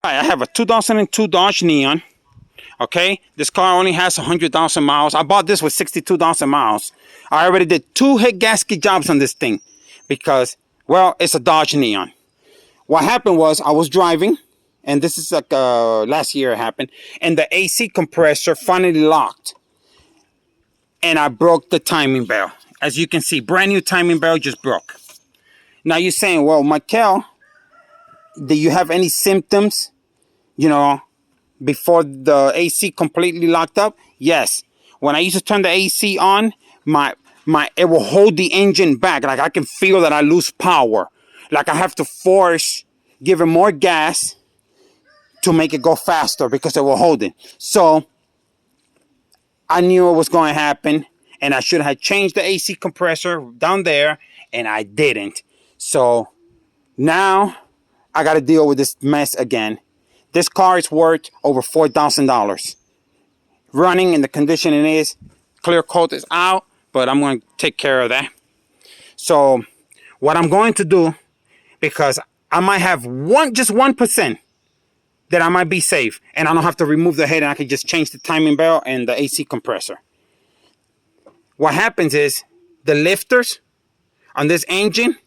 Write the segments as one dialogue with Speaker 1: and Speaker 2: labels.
Speaker 1: I have a 2002 Dodge Neon. Okay, this car only has 100,000 miles. I bought this with 62,000 miles. I already did 2 head gasket jobs on this thing because, well, it's a Dodge Neon. What happened was I was driving, and this is like last year it happened, and the AC compressor finally locked, and I broke the timing belt. As you can see, brand new timing belt just broke. Now you're saying, well, Michael, do you have any symptoms, before the AC completely locked up? Yes. When I used to turn the AC on, it will hold the engine back. Like I can feel that I lose power. Like I have to give it more gas to make it go faster because it will hold it. So I knew it was going to happen, and I should have changed the AC compressor down there, and I didn't. So now I got to deal with this mess again. This car is worth over $4,000. Running in the condition it is, clear coat is out, but I'm going to take care of that. So what I'm going to do, because I might have just 1% that I might be safe, and I don't have to remove the head, and I can just change the timing belt and the AC compressor. What happens is the lifters on this engine,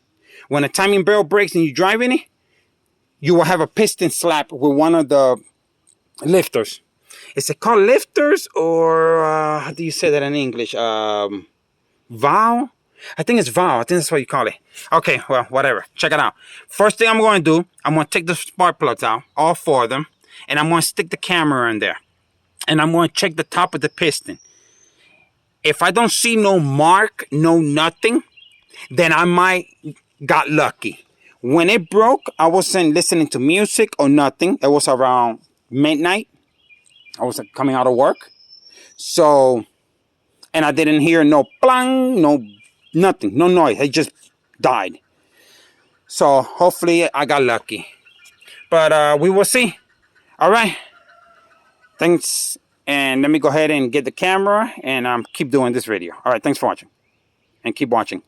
Speaker 1: when a timing belt breaks and you're driving it, you will have a piston slap with one of the lifters. Is it called lifters, or how do you say that in English? Valve? I think it's valve. I think that's what you call it. Okay, well, whatever. Check it out. First thing I'm going to do, I'm going to take the spark plugs out, all 4 of them, and I'm going to stick the camera in there. And I'm going to check the top of the piston. If I don't see no mark, no nothing, then I might got lucky. When it broke, I wasn't listening to music or nothing. It was around midnight. I was coming out of work. So, and I didn't hear no plang, no nothing, no noise. It just died. So hopefully I got lucky. But we will see. All right. Thanks. And let me go ahead and get the camera and keep doing this video. All right. Thanks for watching. And keep watching.